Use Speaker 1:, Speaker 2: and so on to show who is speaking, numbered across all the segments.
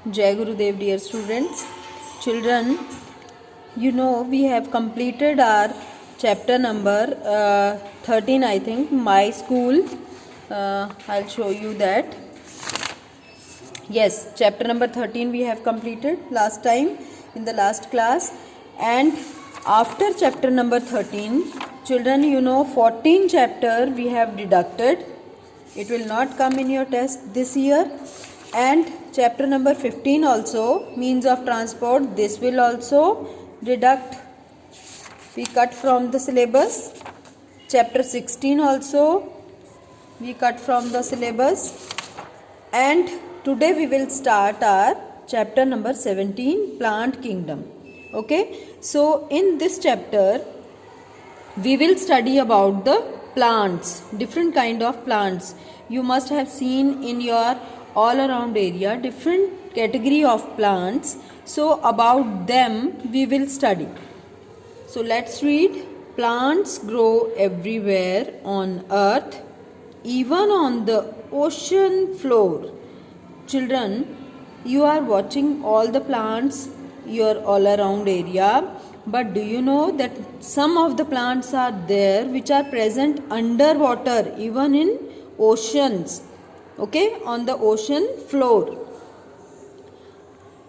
Speaker 1: Jai Gurudev, dear students. Children, you know we have completed our chapter number 13, I think, My School. I'll show you that. Yes, chapter number 13 we have completed last time in the last class. And after chapter number 13, children, you know 14 chapter we have deducted. It will not come in your test this year. And chapter number 15 also, means of transport, this will also deduct. We cut from the syllabus. Chapter 16 also we cut from the syllabus. And today we will start our chapter number 17, Plant Kingdom. Okay, so in this chapter we will study about the plants, different kind of plants. You must have seen in your all around area different category of plants. So about them we will study. So let's read. Plants grow everywhere on earth, even on the ocean floor. Children, you are watching all the plants your all around area, but do you know that some of the plants are there which are present underwater, even in oceans, okay, on the ocean floor.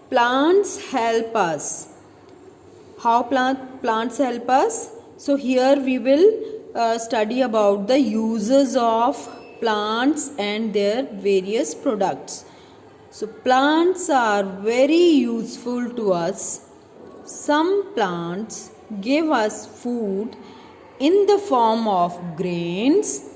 Speaker 1: Plants help us. How plants help us? So here we will study about the uses of plants and their various products. So plants are very useful to us. Some plants give us food in the form of grains,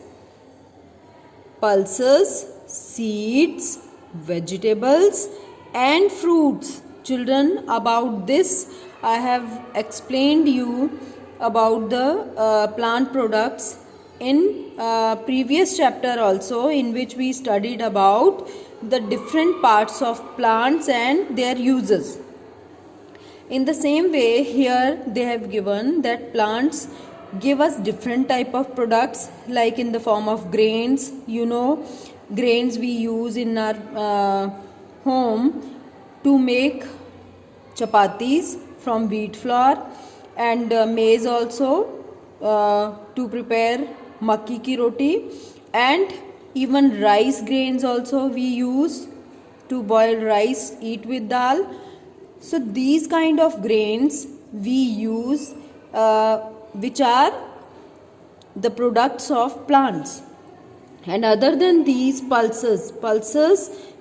Speaker 1: pulses, seeds, vegetables and fruits. Children, about this I have explained you about the plant products in previous chapter also, in which we studied about the different parts of plants and their uses. In the same way, here they have given that plants give us different type of products, like in the form of grains. You know, grains we use in our home to make chapatis from wheat flour, and maize also to prepare makki ki roti, and even rice grains also we use to boil rice, eat with dal. So these kind of grains we use, which are the products of plants. And other than these, pulses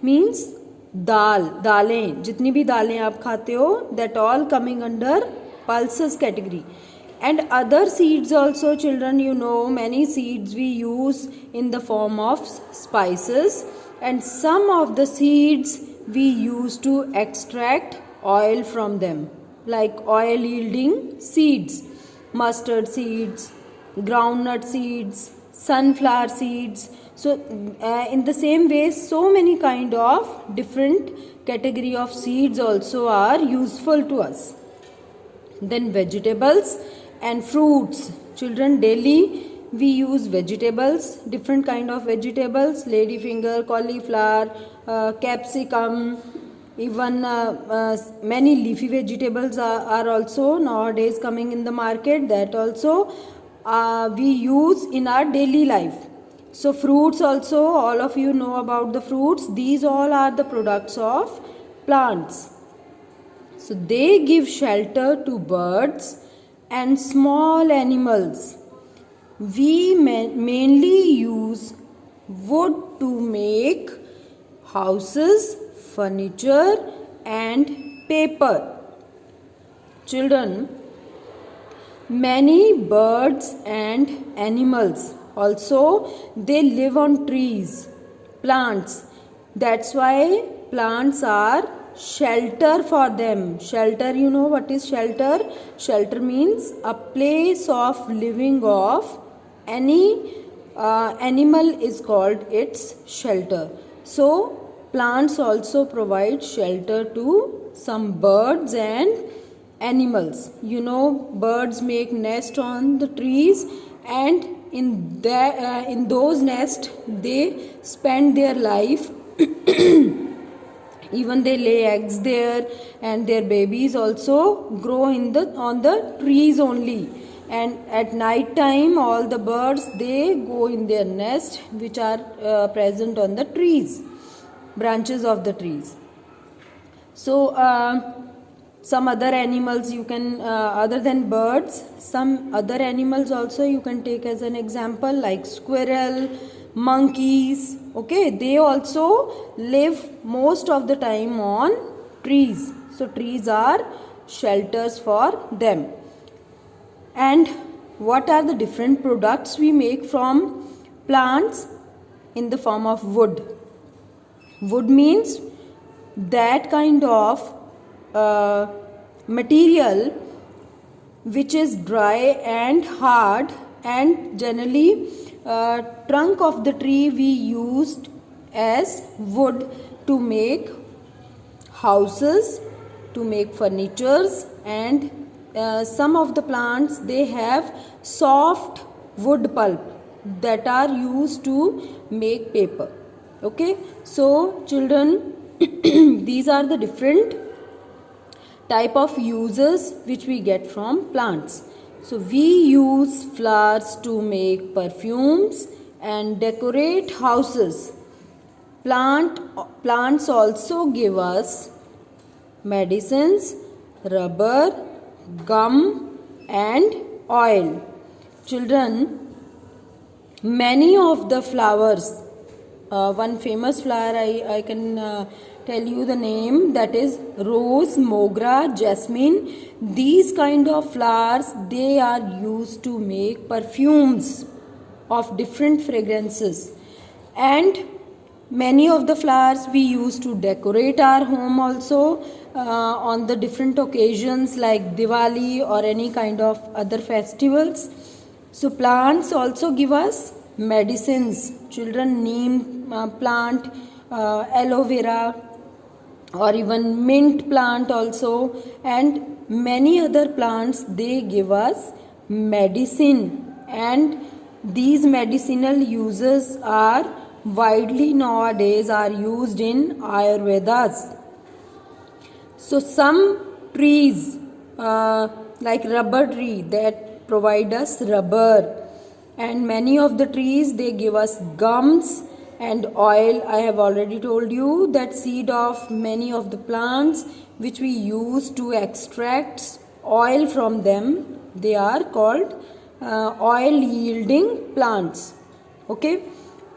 Speaker 1: means दालें, जितनी भी दालें आप खाते हो, that all coming under pulses category. And other seeds also, children, you know many seeds we use in the form of spices, and some of the seeds we use to extract oil from them, like oil yielding seeds, mustard seeds, groundnut seeds, sunflower seeds. So in the same way, so many kind of different category of seeds also are useful to us. Then vegetables and fruits. Children, daily we use vegetables, different kind of vegetables, ladyfinger, cauliflower, capsicum, even many leafy vegetables are also nowadays coming in the market, that also we use in our daily life. So fruits also, all of you know about the fruits. These all are the products of plants. So they give shelter to birds and small animals. We mainly use wood to make houses, furniture and paper. Children, many birds and animals also, they live on trees, plants. That's why plants are shelter for them. Shelter, you know what is shelter? Shelter means a place of living of any animal is called its shelter. So plants also provide shelter to some birds and animals. You know, birds make nest on the trees, and in those nests they spend their life Even they lay eggs there, and their babies also grow on the trees only. And at night time all the birds, they go in their nest, which are present on the trees, branches of the trees. So some other animals you can, other than birds, some other animals also you can take as an example, like squirrel, monkeys. Okay, they also live most of the time on trees. So trees are shelters for them. And what are the different products we make from plants? In the form of wood. Wood means that kind of material which is dry and hard, and generally trunk of the tree we used as wood to make houses, to make furnitures, and some of the plants, they have soft wood pulp that are used to make paper. Okay, so children, these are the different type of uses which we get from plants. So we use flowers to make perfumes and decorate houses. Plants also give us medicines, rubber, gum and oil. Children, many of the flowers, one famous flower I can tell you the name, that is rose, mogra, jasmine. These kind of flowers, they are used to make perfumes of different fragrances. And many of the flowers we use to decorate our home also on the different occasions like Diwali or any kind of other festivals. So plants also give us medicines. Children, neem plant, aloe vera, or even mint plant also, and many other plants, they give us medicine. And these medicinal uses are widely nowadays are used in Ayurvedas. So some trees like rubber tree, that provide us rubber, and many of the trees, they give us gums and oil. I have already told you that seed of many of the plants which we use to extract oil from them, they are called oil yielding plants. Okay,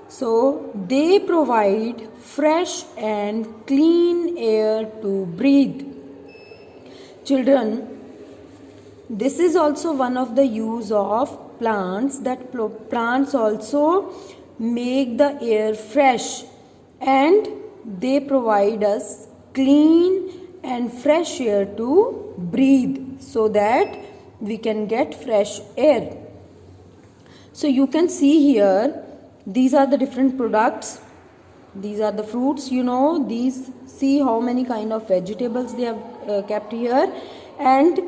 Speaker 1: so they provide fresh and clean air to breathe. Children, this is also one of the use of plants, that plants also make the air fresh, and they provide us clean and fresh air to breathe, so that we can get fresh air. So you can see here, these are the different products, these are the fruits, these, see how many kind of vegetables they have kept here. And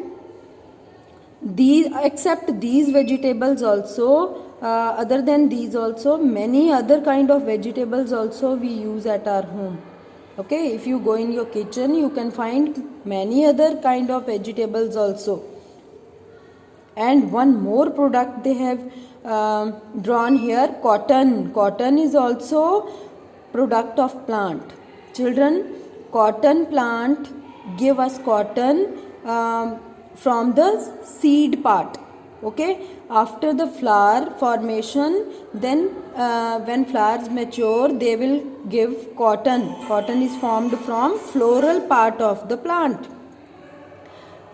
Speaker 1: except these vegetables also, other than these also, many other kind of vegetables also we use at our home. Okay, if you go in your kitchen, you can find many other kind of vegetables also. And one more product they have drawn here, cotton. Cotton is also product of plant. Children, cotton plant give us cotton from the seed part. Okay, after the flower formation, then when flowers mature, they will give cotton. Cotton is formed from floral part of the plant.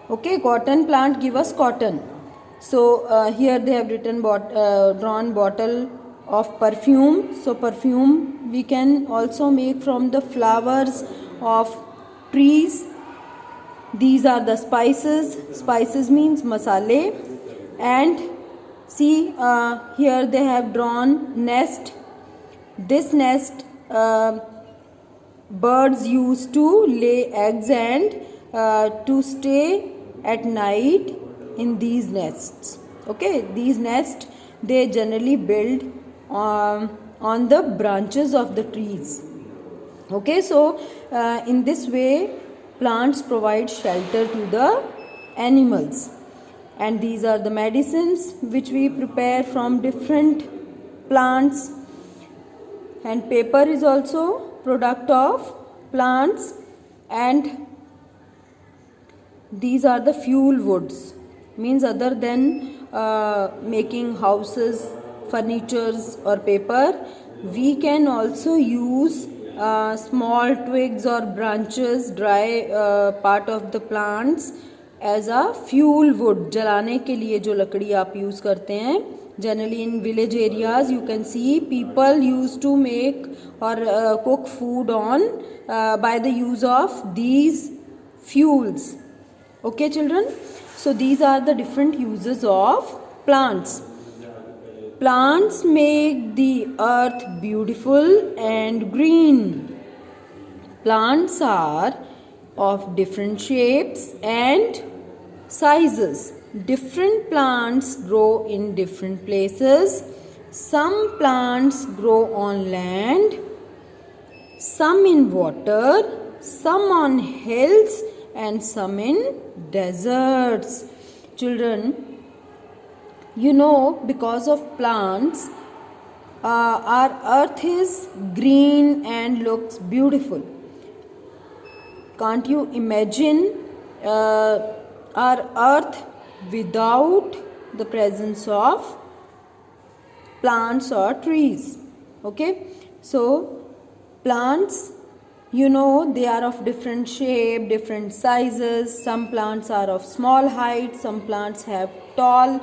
Speaker 1: Okay, cotton plant give us cotton. So here they have written drawn bottle of perfume. So perfume we can also make from the flowers of trees. These are the spices. Spices means masale. And see, here they have drawn nest. This nest, birds used to lay eggs and to stay at night in these nests. Okay, these nests, they generally build on the branches of the trees. Okay, so in this way plants provide shelter to the animals, and these are the medicines which we prepare from different plants. And paper is also product of plants, and these are the fuel woods, means other than making houses, furnitures or paper, we can also use small twigs or branches, dry part of the plants as a fuel wood. जलाने के लिए जो लकड़ी आप use करते हैं, generally in village areas you can see people used to make or cook food on by the use of these fuels. Okay children, so these are the different uses of plants. Plants make the earth beautiful and green. Plants are of different shapes and sizes. Different plants grow in different places. Some plants grow on land, some in water, some on hills, and some in deserts. Children, you know, because of plants, our earth is green and looks beautiful. Can't you imagine our earth without the presence of plants or trees? Okay, so plants, you know, they are of different shape, different sizes. Some plants are of small height, some plants have tall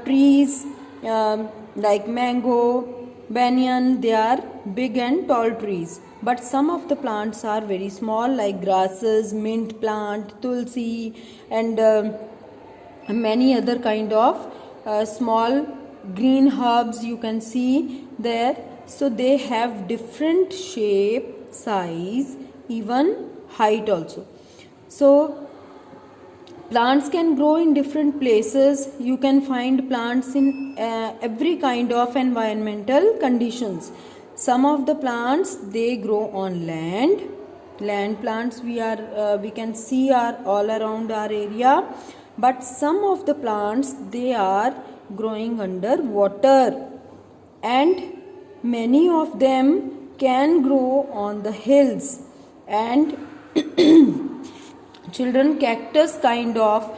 Speaker 1: trees like mango, banyan, they are big and tall trees. But some of the plants are very small like grasses, mint plant, tulsi, and many other kind of small green herbs you can see there. So they have different shape, size, even height also. So plants can grow in different places. You can find plants in every kind of environmental conditions. Some of the plants, they grow on land. Land plants we can see are all around our area. But some of the plants, they are growing under water, and many of them can grow on the hills. And children, cactus kind of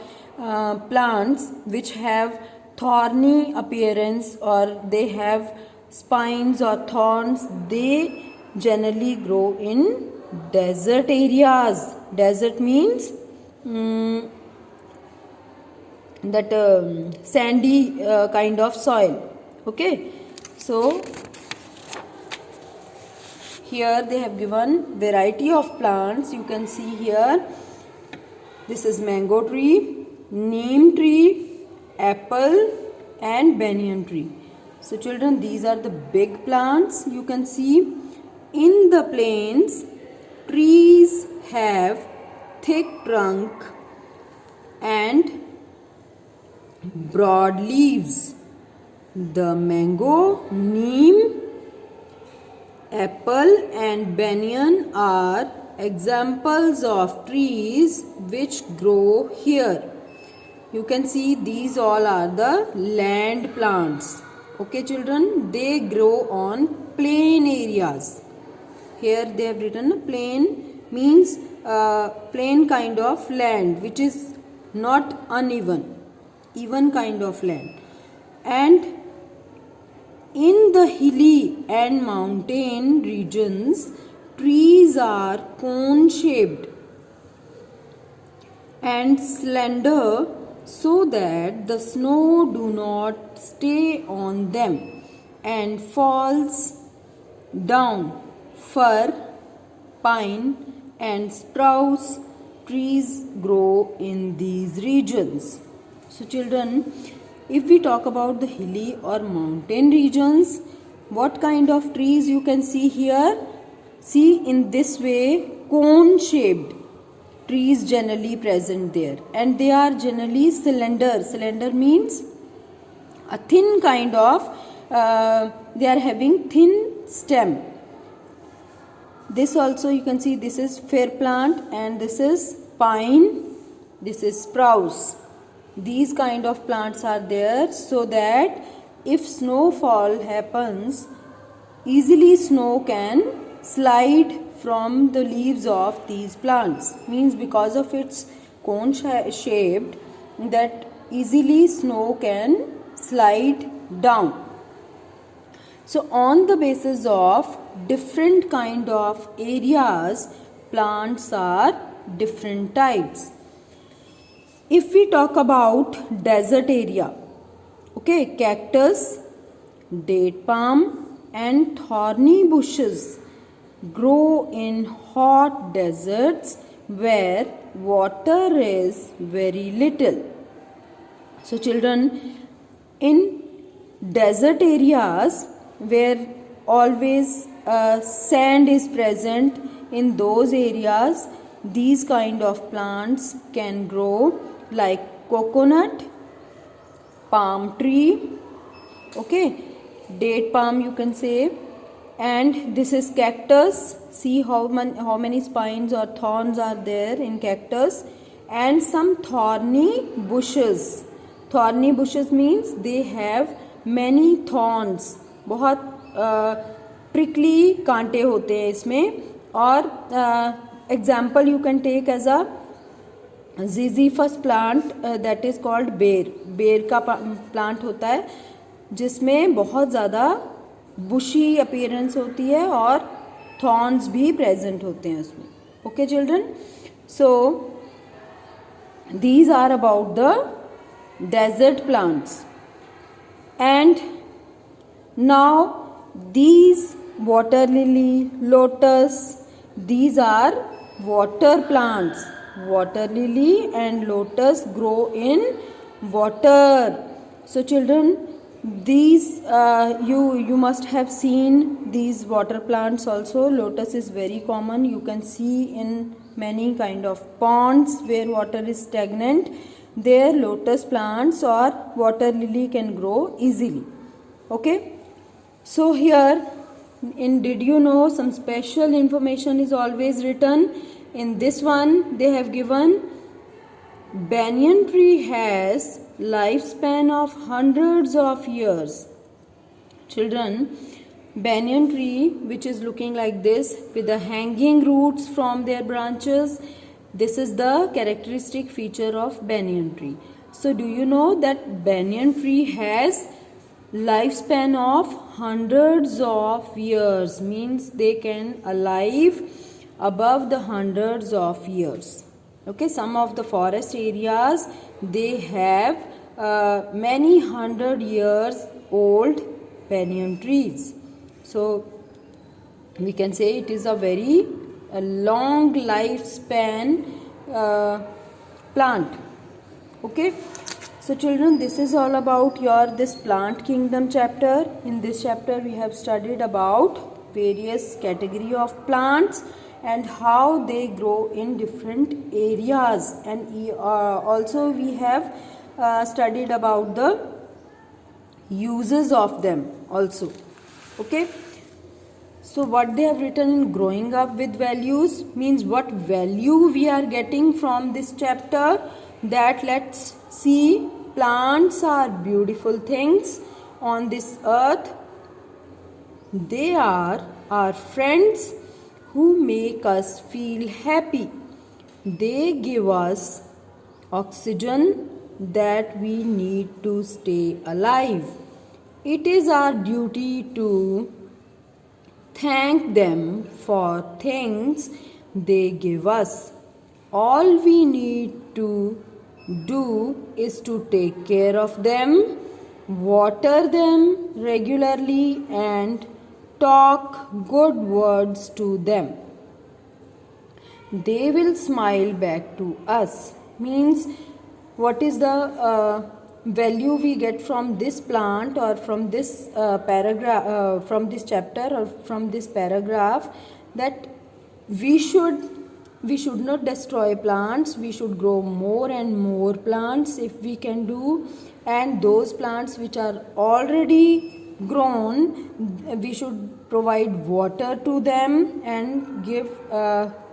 Speaker 1: plants which have thorny appearance or they have spines or thorns, they generally grow in desert areas. Desert means that sandy kind of soil. Okay, so here they have given variety of plants. You can see here, this is mango tree, neem tree, apple and banyan tree. So children, these are the big plants. You can see in the plains, trees have thick trunk and broad leaves. The mango, neem, apple and banyan are examples of trees which grow here. You can see these all are the land plants. Okay children, they grow on plain areas. Here they have written plain means plain kind of land which is not uneven, even kind of land. And in the hilly and mountain regions, trees are cone shaped and slender so that the snow do not stay on them and falls down. Fir, pine and spruce trees grow in these regions. So children, if we talk about the hilly or mountain regions, what kind of trees you can see here? See, in this way, cone shaped trees generally present there, and they are generally cylinder. Cylinder means a thin kind of, they are having thin stem. This also you can see, this is fir plant and this is pine, this is spruce. These kind of plants are there so that if snowfall happens, easily snow can slide from the leaves of these plants. Means because of its cone shaped, that easily snow can slide down. So on the basis of different kind of areas, plants are different types. If we talk about desert area, okay, cactus, date palm and thorny bushes grow in hot deserts where water is very little. So children, in desert areas where always sand is present, in those areas these kind of plants can grow, like coconut, palm tree, okay, date palm you can say, and this is cactus. See how many spines or thorns are there in cactus, and some thorny bushes. Thorny bushes means they have many thorns, बहुत prickly कांटे होते हैं इसमें. और example you can take as a ziziphus plant, that is called बेर. बेर का plant होता है जिसमें बहुत ज़्यादा बुशी अपीयरेंस होती है और थॉर्न्स भी प्रेजेंट होते हैं उसमें. Okay children, so these are about the desert plants. And now these water lily, lotus, these are water plants. Water lily and lotus grow in water. So children, these you must have seen these water plants also. Lotus is very common. You can see in many kind of ponds where water is stagnant. There lotus plants or water lily can grow easily. Okay. So here in did you know, some special information is always written. In this one they have given banyan tree has lifespan of hundreds of years. Children, banyan tree which is looking like this with the hanging roots from their branches, this is the characteristic feature of banyan tree. So do you know that banyan tree has lifespan of hundreds of years, means they can alive above the hundreds of years. Okay, some of the forest areas they have many 100 years old banyan trees. So we can say it is a very long lifespan plant. Okay. So children, this is all about your this plant kingdom chapter. In this chapter we have studied about various category of plants and how they grow in different areas, and also we have studied about the uses of them also. Okay. So what they have written in growing up with values means what value we are getting from this chapter, that let's see. Plants are beautiful things on this earth. They are our friends who make us feel happy. They give us oxygen that we need to stay alive. It is our duty to thank them for things they give us. All we need to do is to take care of them, water them regularly and talk good words to them. They will smile back to us. Means what is the value we get from this plant or from this paragraph, from this chapter or from this paragraph, that we should not destroy plants. We should grow more and more plants if we can do, and those plants which are already grown we should provide water to them and give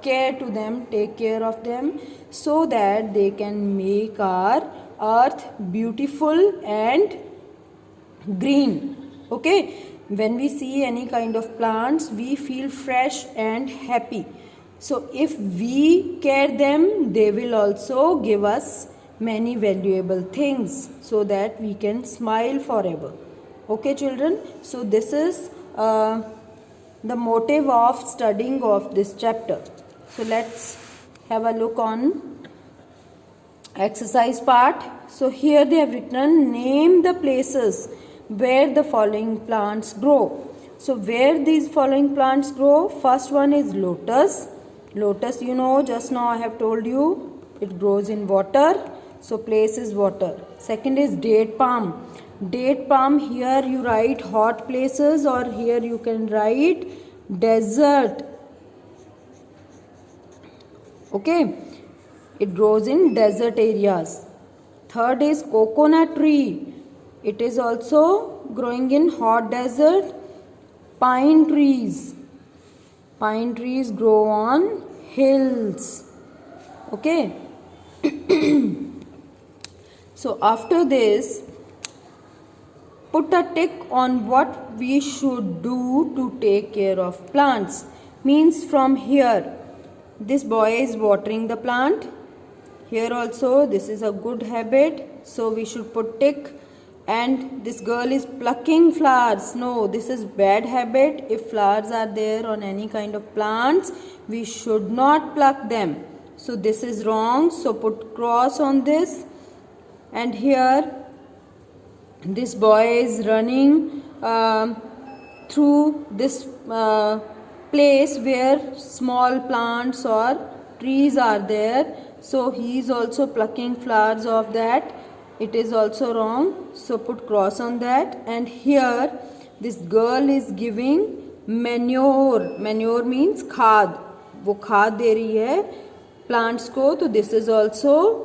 Speaker 1: care to them, take care of them, so that they can make our earth beautiful and green. Okay, when we see any kind of plants, we feel fresh and happy. So if we care them, they will also give us many valuable things, so that we can smile forever. Okay children, so this is the motive of studying of this chapter. So let's have a look on exercise part. So here they have written, name the places where the following plants grow. So where these following plants grow? First one is lotus. Lotus, you know, just now I have told you, it grows in water. So place is water. Second is date palm. Date palm, here you write hot places, or here you can write desert. Okay, it grows in desert areas. Third is coconut tree. It is also growing in hot desert. Pine trees. Pine trees grow on hills. Okay. So after this, put a tick on what we should do to take care of plants. Means from here, this boy is watering the plant. Here also, this is a good habit. So we should put tick. And this girl is plucking flowers. No, this is bad habit. If flowers are there on any kind of plants, we should not pluck them. So this is wrong. So put cross on this. And here, this boy is running through this place where small plants or trees are there. So he is also plucking flowers of that. It is also wrong. So put cross on that. And here this girl is giving manure. Manure means खाद. वो खाद दे रही है plants को. तो this is also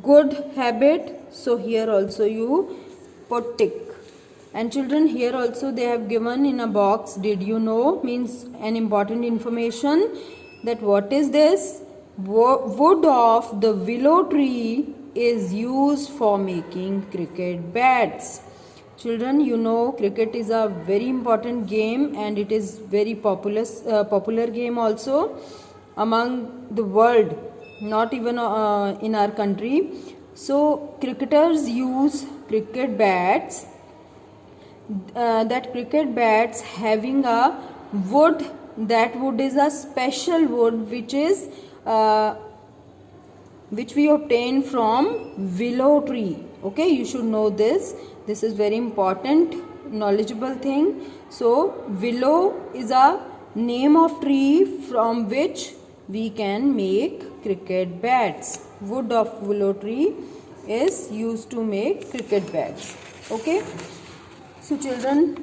Speaker 1: good habit. So here also you put tick. And children, here also they have given in a box, did you know, means an important information, that what is this? Wood of the willow tree is used for making cricket bats. Children, you know cricket is a very important game, and it is very popular game also among the world, not even in our country. So cricketers use cricket bats. That cricket bats having a wood. That wood is a special wood which we obtain from willow tree. Okay, you should know this. This is very important, knowledgeable thing. So willow is a name of tree from which we can make cricket bats. Wood of willow tree is used to make cricket bats. Okay. So children,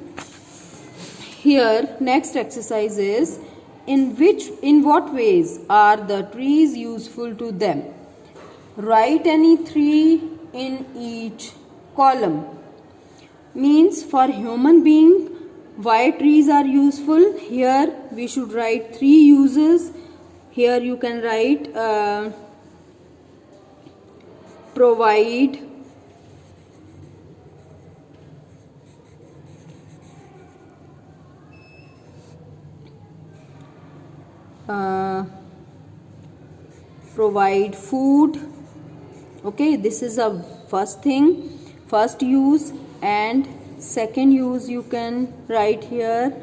Speaker 1: here next exercise is, in what ways are the trees useful to them? Write any three in each column. Means for human being, why trees are useful? Here we should write three uses. Here you can write provide, provide food. Okay, this is a first thing, first use. And second use you can write here,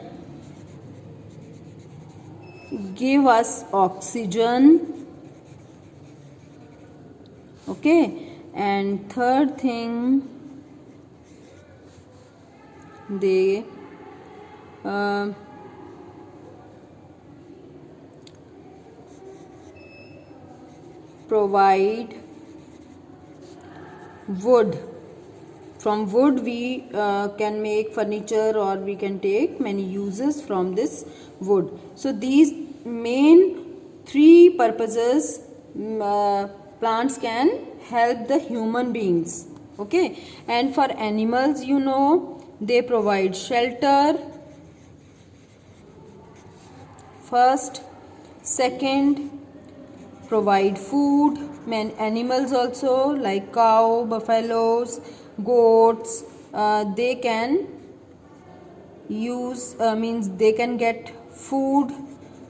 Speaker 1: give us oxygen. Okay, and third thing, they provide wood. From wood we can make furniture, or we can take many uses from this wood. So these main three purposes plants can help the human beings. Okay, and for animals, you know, they provide shelter, first. Second, provide food. Animals also, like cow, buffaloes, goats, they can use means they can get food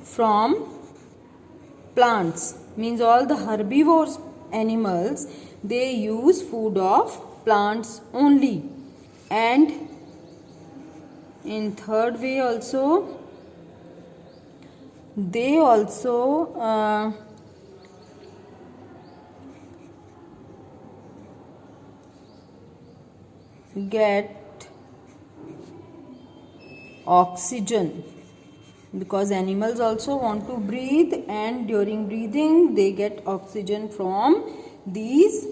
Speaker 1: from plants. Means all the herbivores animals, they use food of plants only. And in third way also, they also get oxygen, because animals also want to breathe, and during breathing they get oxygen from these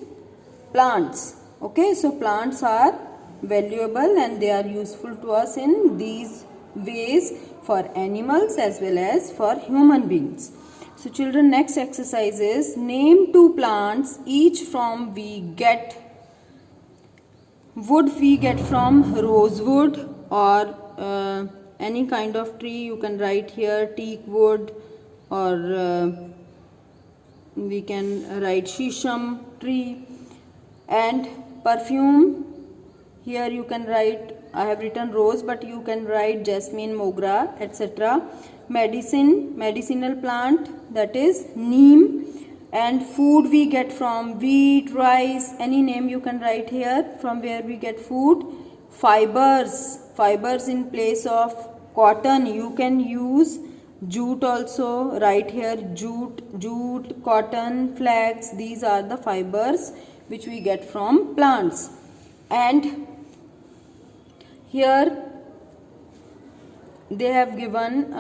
Speaker 1: plants. Okay, so plants are valuable and they are useful to us in these ways, for animals as well as for human beings. So children, next exercise is name two plants each from we get. Wood we get from rosewood, or any kind of tree. You can write here teak wood, or we can write shisham tree. And perfume, here you can write, I have written rose, but you can write jasmine, mogra, etc. Medicine, medicinal plant, that is neem. And food we get from wheat, rice, any name you can write here from where we get food. Fibers, fibers in place of cotton, you can use jute also, write here jute, cotton, flax, these are the fibers which we get from plants. And here they have given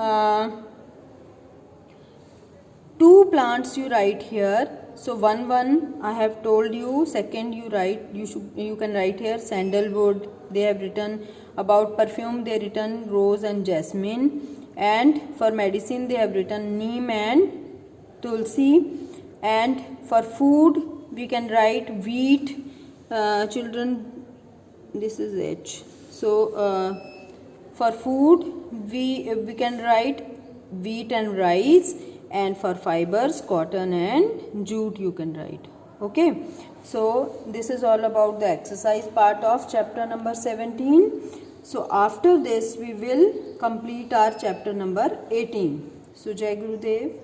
Speaker 1: two plants you write here. So one I have told you. Second you can write here sandalwood. They have written about perfume, they written rose and jasmine. And for medicine they have written neem and tulsi. And for food we can write wheat. Children, this is H. So for food we can write wheat and rice. And for fibers, cotton and jute you can write. Okay, so this is all about the exercise part of chapter number 17. So after this we will complete our chapter number 18. So Jai Gurudev.